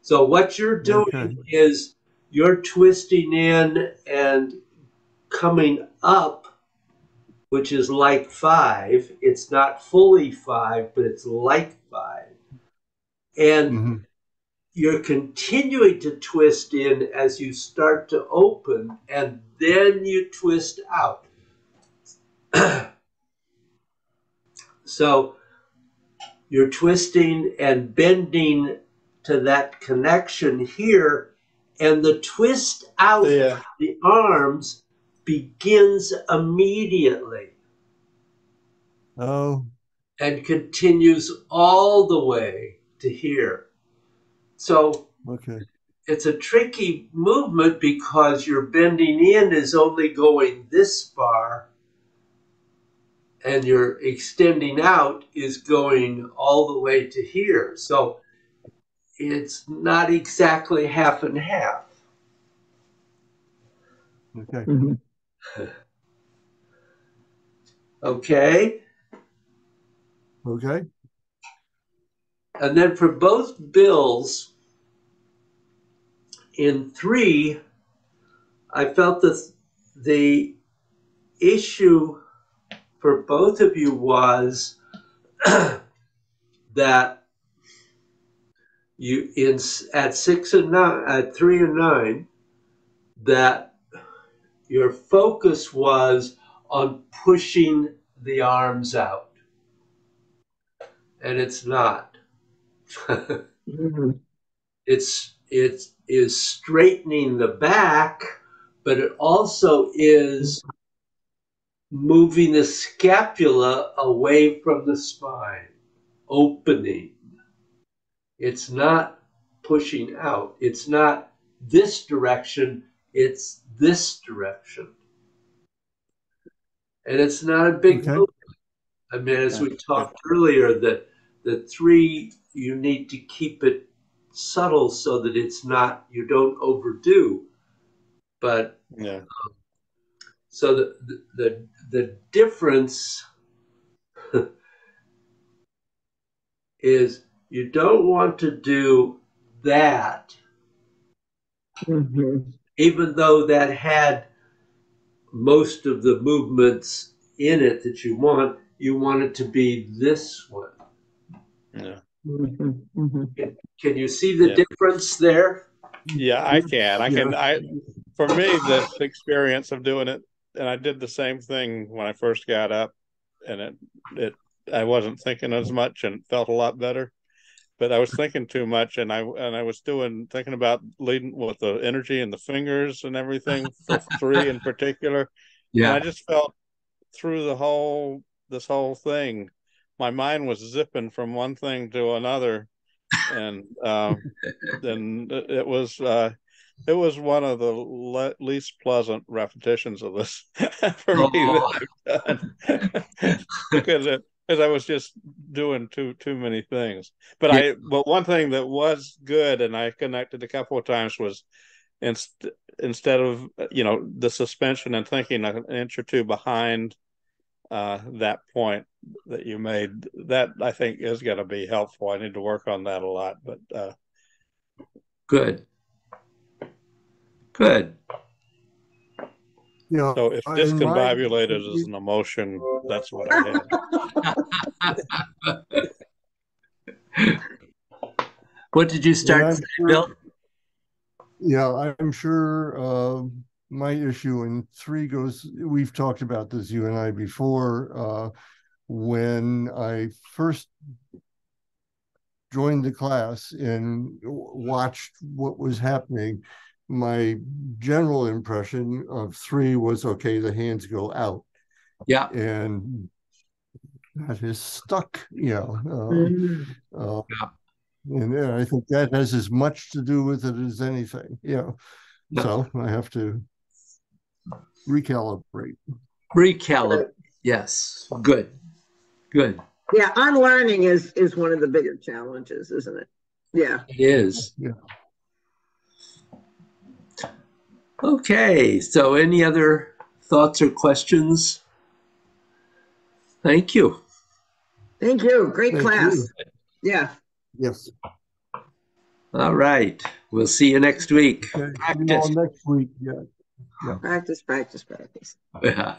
So what you're Okay. doing is you're twisting in and coming up, which is like 5. It's not fully 5, but it's like 5. And Mhm. you're continuing to twist in as you start to open, and then you twist out. So you're twisting and bending to that connection here, and the twist out Yeah. the arms begins immediately Oh, and continues all the way to here. So okay. it's a tricky movement because your bending in is only going this far, and your extending out is going all the way to here. So it's not exactly half and half. Okay. Mhm. Okay? Okay. And then for both bills, in 3, I felt that the issue for both of you was that you in at 6 and 9, at 3 and 9, that your focus was on pushing the arms out, and it's not. Mhm. It is straightening the back, but it also is moving the scapula away from the spine, opening. It's not pushing out. It's not this direction, it's this direction. And it's not a big Okay. movement. I mean, as Yeah. we talked earlier, that the 3, you need to keep it subtle so that it's not, you don't overdo. But Yeah. so the difference is you don't want to do that, Mhm. even though that had most of the movements in it that you want it to be this one. Yeah. Mhm. Mhm. Can you see the Yeah. difference there? Yeah, I can. Yeah. For me, the experience of doing it, and I did the same thing when I first got up, and I wasn't thinking as much and felt a lot better. But I was thinking too much, and I was thinking about leading with the energy and the fingers and everything for three in particular, and I Yeah. just felt through this whole thing, my mind was zipping from one thing to another, and then it was one of the least pleasant repetitions of this for me Oh, that I've done because I was just doing too many things. yeah. But one thing that was good, and I connected a couple of times, was instead of the suspension and thinking an inch or two behind that point that you made, that I think is going to be helpful. I need to work on that a lot, but Good. Good. Yeah. so if In my discombobulated is an emotion, that's what I had. What did you and start I'm saying, sure Bill? Yeah, I'm sure my issue in three goes, we've talked about this, you and I, before. When I first joined the class and watched what was happening, my general impression of three was, okay, the hands go out. Yeah. And that is stuck, Mhm. Yeah. and I think that has as much to do with it as anything, Yeah. So I have to recalibrate. Recalibrate. Yes. Good. Good. Yeah, unlearning is one of the bigger challenges, isn't it? Yeah. It is. Yeah. Okay. So, any other thoughts or questions? Thank you. Thank you. Great Thank class. you. Yeah. Yes. All right. We'll see you next week. Okay. See you all Practice. next week. Yeah. Yeah. Practice, practice, practice. Yeah.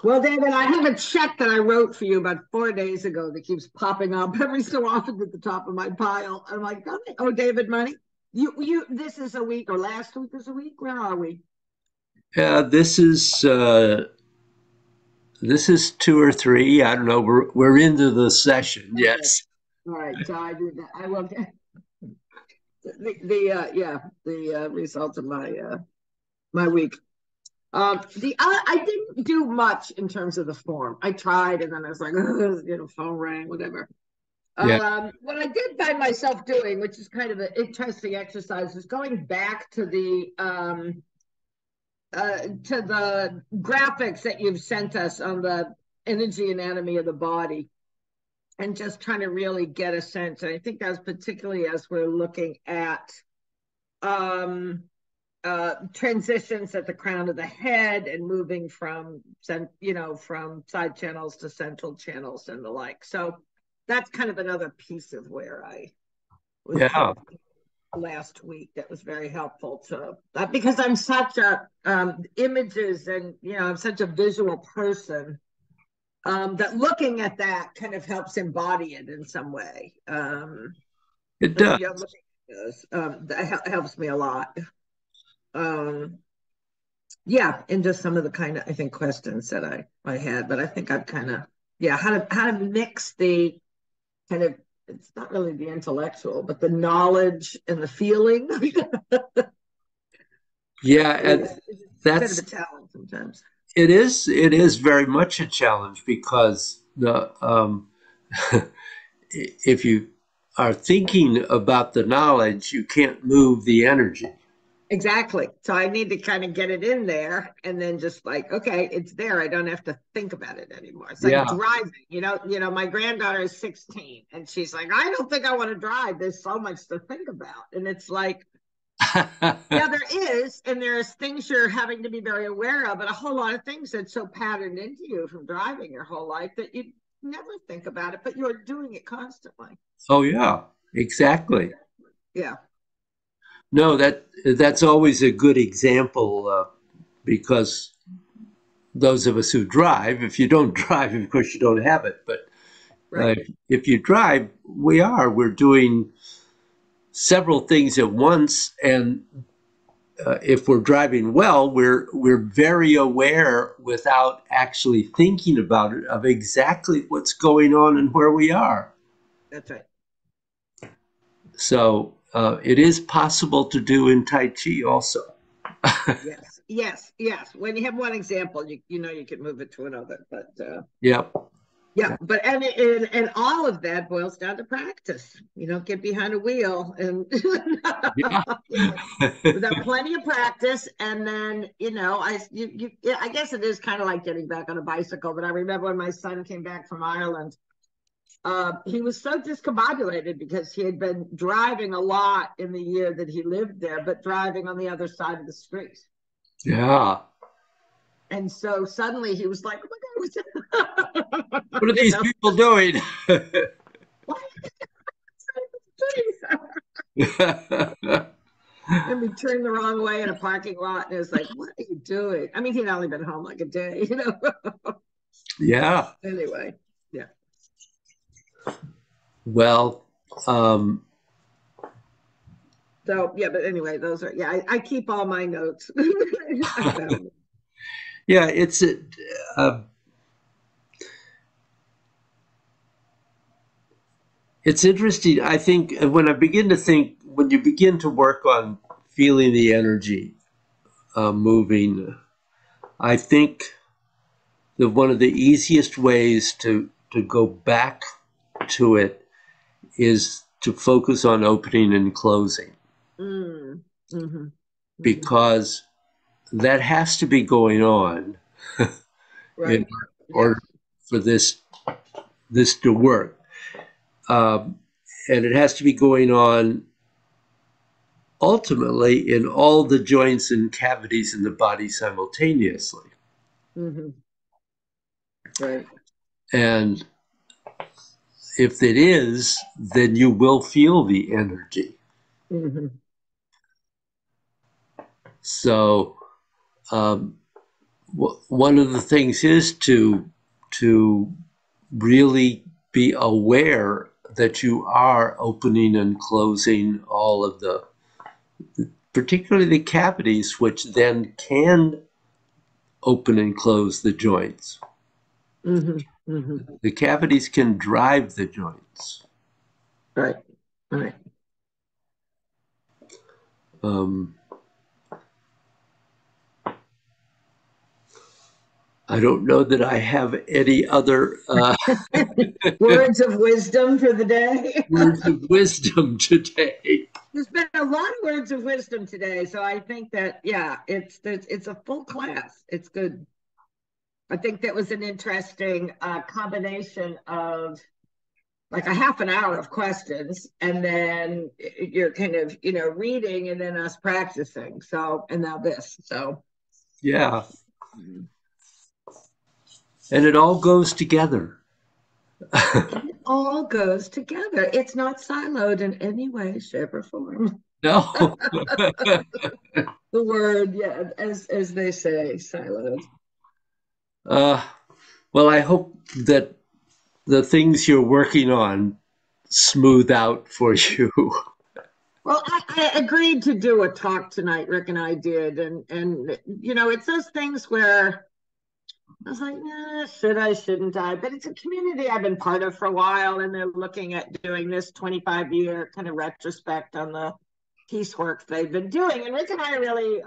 Well, David, I have a check that I wrote for you about 4 days ago that keeps popping up every so often at the top of my pile. I'm like, don't I owe David money? This is a week, or last week is a week? Where are we? Yeah, this is 2 or 3. I don't know. We're into the session. Okay. Yes. All right, so I did that. I will get the results of my week. I didn't do much in terms of the form. I tried, and then I was like, phone rang, whatever. Yeah. What I did find myself doing, which is kind of an interesting exercise, is going back to the graphics that you've sent us on the energy anatomy of the body, and just trying to really get a sense. And I think that's particularly as we're looking at transitions at the crown of the head and moving from side channels to central channels and the like. So that's kind of another piece of where I was Yeah. last week. That was very helpful to because I'm such a images, and I'm such a visual person, that looking at that kind of helps embody it in some way. It does. Looking at this, that helps me a lot. Yeah, and just some of the kind of, I think, questions that I had, but I think I've kind of, how to mix the kind of, it's not really the intellectual, but the knowledge and the feeling. Yeah, and It's a bit that's of a challenge sometimes. it is. It is very much a challenge because if you are thinking about the knowledge, you can't move the energy. Exactly. So I need to kind of get it in there, and then just like, okay, it's there. I don't have to think about it anymore. It's like driving, my granddaughter is 16, and she's like, I don't think I want to drive. There's so much to think about. And it's like, Yeah, there is, and there's things you're having to be very aware of, but a whole lot of things that's so patterned into you from driving your whole life that you never think about it, but you're doing it constantly. Oh yeah, exactly. Yeah. No, that's always a good example because those of us who drive, if you don't drive, of course you don't have it. But Right. if you drive, we're doing several things at once, and if we're driving well, we're very aware without actually thinking about it of exactly what's going on and where we are. That's right. So it is possible to do in Tai Chi also. Yes, yes, yes. When you have one example, you know you can move it to another. But Yep. yeah, but and all of that boils down to practice. You don't get behind a wheel and Yeah. without plenty of practice. And then I guess it is kind of like getting back on a bicycle. But I remember when my son came back from Ireland, he was so discombobulated because he had been driving a lot in the year that he lived there, but driving on the other side of the street. Yeah. And so suddenly he was like, "Oh my God, What are these people doing? And we turned the wrong way in a parking lot, and it was like, "What are you doing?" I mean, he'd only been home like a day, Yeah. Anyway, yeah. Well, So yeah, but anyway, those are I keep all my notes. yeah, it's uh, it's interesting. I think when you begin to work on feeling the energy moving, I think that one of the easiest ways to go back to it is to focus on opening and closing. Mm-hmm. Because that has to be going on Right. in order for this to work. And it has to be going on ultimately in all the joints and cavities in the body simultaneously. Mm-hmm. Right. And if it is, then you will feel the energy. Mm-hmm. So one of the things is to really be aware that you are opening and closing all of particularly the cavities, which then can open and close the joints. Mm-hmm. Mm-hmm. The cavities can drive the joints. Right. Right. I don't know that I have any other Words of wisdom for the day. words of wisdom today. There's been a lot of words of wisdom today, so I think that it's a full class. It's good. I think that was an interesting combination of like a half an hour of questions, and then you're kind of reading, and then us practicing. So and now this. So Yeah, and it all goes together. it all goes together. It's not siloed in any way, shape, or form. No. The word, yeah, as they say, siloed. Well, I hope that the things you're working on smooth out for you. Well, I agreed to do a talk tonight. Rick and I did, and it's those things where I was like, should I, shouldn't I? But it's a community I've been part of for a while, and they're looking at doing this 25-year kind of retrospect on the peace work they've been doing. And Rick and I are really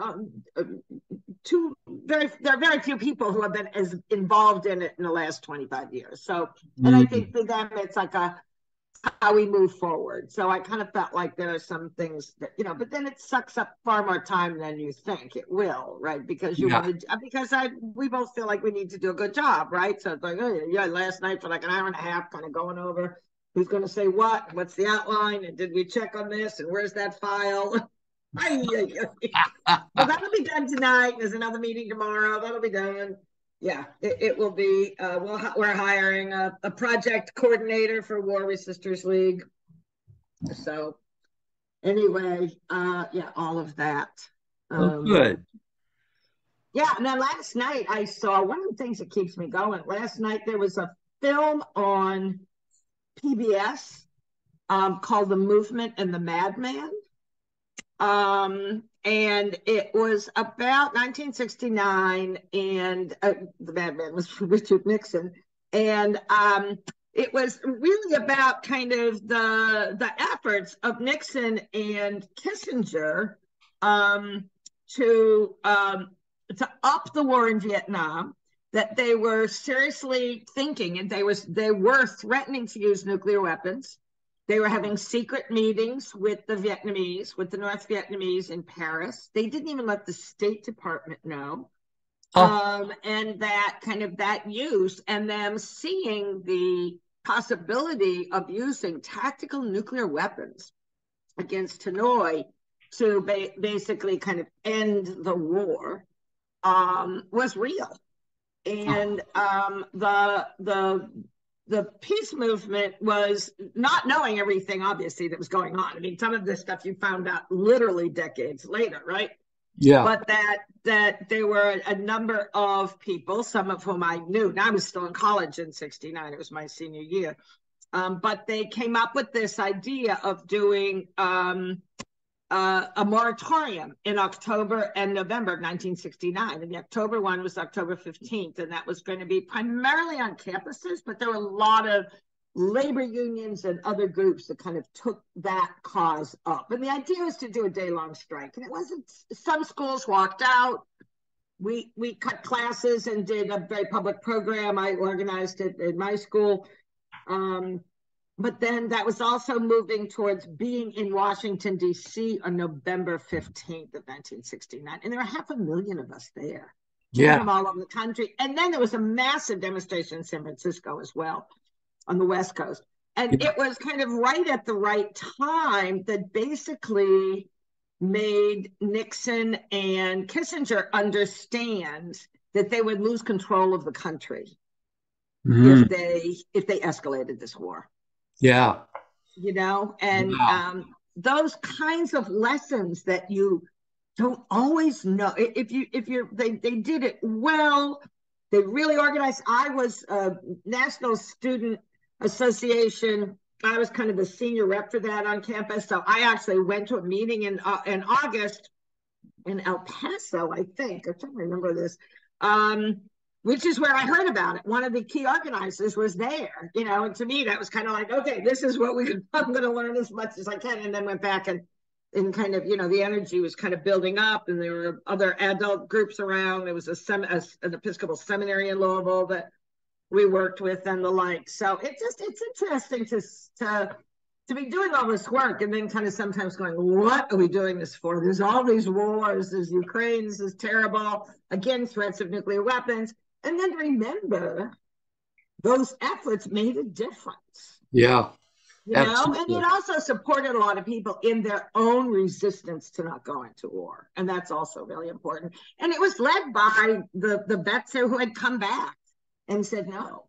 there are very few people who have been as involved in it in the last 25 years. So, and I think for them, it's like how we move forward. So I kind of felt like there are some things that, but then it sucks up far more time than you think it will, right? Because we both feel like we need to do a good job, right? So it's like, last night for like an hour and a half, kind of going over who's going to say what's the outline, and did we check on this, and where's that file? Well, that'll be done tonight. There's another meeting tomorrow. That'll be done. Yeah, it will be. We're hiring a project coordinator for War Resisters League. So anyway, yeah, all of that. Good. Yeah, and then last night I saw one of the things that keeps me going. Last night there was a film on PBS called The Movement and the Madman. And it was about 1969, and the madman was Richard Nixon. And it was really about kind of the efforts of Nixon and Kissinger to up the war in Vietnam, that they were seriously thinking, and they were threatening to use nuclear weapons. They were having secret meetings with the Vietnamese, with the North Vietnamese in Paris. They didn't even let the State Department know. And that use, and them seeing the possibility of using tactical nuclear weapons against Hanoi to basically kind of end the war was real. And the peace movement was not knowing everything, obviously, that was going on. I mean, some of this stuff you found out literally decades later, right? Yeah. But that there were a number of people, some of whom I knew. And I was still in college in '69. It was my senior year. But they came up with this idea of doing a moratorium in October and November of 1969. And the October one was October 15th, and that was going to be primarily on campuses, but there were a lot of labor unions and other groups that kind of took that cause up. And the idea was to do a day-long strike. And it wasn't, some schools walked out. We cut classes and did a very public program. I organized it in my school. But then that was also moving towards being in Washington, D.C. on November 15th of 1969. And there were 500,000 of us there. Yeah. From all over the country. And then there was a massive demonstration in San Francisco as well, on the West Coast. And it was kind of right at the right time that basically made Nixon and Kissinger understand that they would lose control of the country if they escalated this war. Yeah. You know, and those kinds of lessons that you don't always know. They did it well. They really organized. I was a National Student Association. I was kind of the senior rep for that on campus. So I actually went to a meeting in August in El Paso, I think. I'm trying to remember this. Which is where I heard about it. One of the key organizers was there, you know, and to me, that was kind of like, okay, this is what I'm going to learn as much as I can. And then went back and kind of, you know, the energy was kind of building up, and there were other adult groups around. There was an Episcopal seminary in Louisville that we worked with and the like. So it's interesting to be doing all this work and then kind of sometimes going, what are we doing this for? There's all these wars, there's Ukraine, this is terrible, again, threats of nuclear weapons. And then remember, those efforts made a difference. Yeah. You know, and it also supported a lot of people in their own resistance to not going to war. And that's also really important. And it was led by the vets who had come back and said no.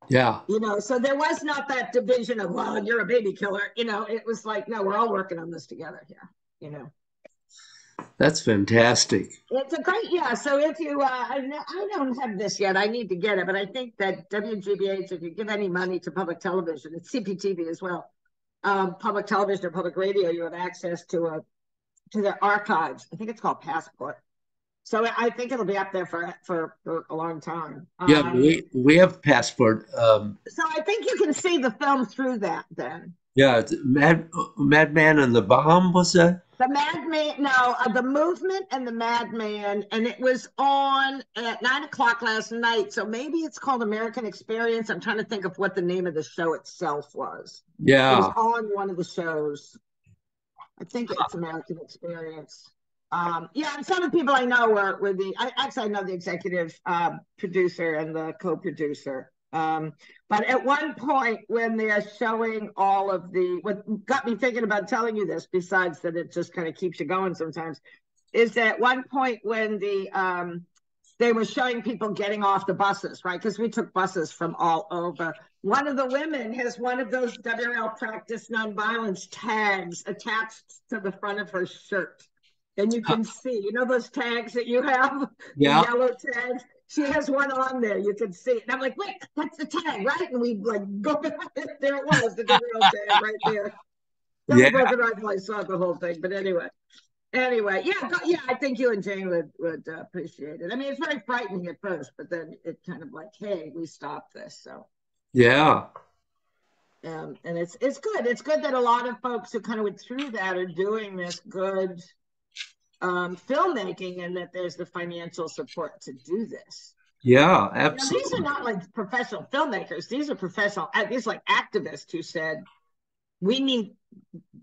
Yeah. You know, so there was not that division of, well, you're a baby killer. You know, it was like, no, we're all working on this together here, you know. That's fantastic. It's a great, yeah. So if you, I don't have this yet. I need to get it, but I think that WGBH, if you give any money to public television, it's CPTV as well, public television or public radio, you have access to their archives. I think it's called Passport. So I think it'll be up there for a long time. Yeah, we have Passport. So I think you can see the film through that then. Yeah, Madman and the Bomb, was that? The Madman, no, The Movement and the Madman, and it was on at 9:00 last night. So maybe it's called American Experience. I'm trying to think of what the name of the show itself was. Yeah, it was on one of the shows. I think it's American Experience. Yeah, and some of the people I know were I know the executive producer and the co-producer But at one point when they're showing all of what got me thinking about telling you this, besides that it just kind of keeps you going sometimes, is that at one point when they were showing people getting off the buses, right? Because we took buses from all over. One of the women has one of those WRL Practice Nonviolence tags attached to the front of her shirt. And you can see, those tags that you have, Yeah. the yellow tags. She has one on there. You can see it. And I'm like, wait, that's the tag, right? And we go back. There it was, the WRL tag right there. Yeah. Broken rifle, I saw the whole thing. But anyway, yeah, I think you and Jane would appreciate it. I mean, it's very frightening at first, but then it kind of like, hey, we stopped this. So Yeah. and it's good. It's good that a lot of folks who kind of went through that are doing this good filmmaking, and that there's the financial support to do this. Yeah, These absolutely. are not like professional filmmakers. These are these like activists who said, we need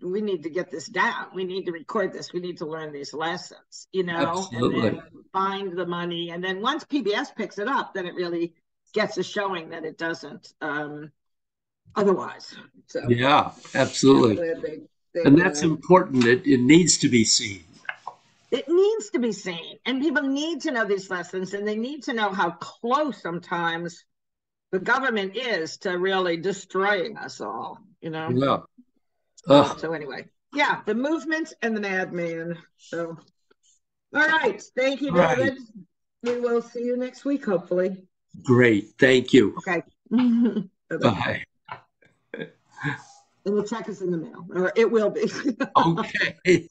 to get this down. We need to record this. We need to learn these lessons, Absolutely. and then find the money. And then once PBS picks it up, then it really gets a showing that it doesn't otherwise. So Yeah, absolutely. And that's important. It needs to be seen. It needs to be seen, and people need to know these lessons, and they need to know how close sometimes the government is to really destroying us all, Yeah. So anyway, yeah, the movement and the madman. So, all right. Thank you, David. Right. We will see you next week, hopefully. Great. Thank you. Okay. Bye. And the check is in the mail, or it will be. Okay.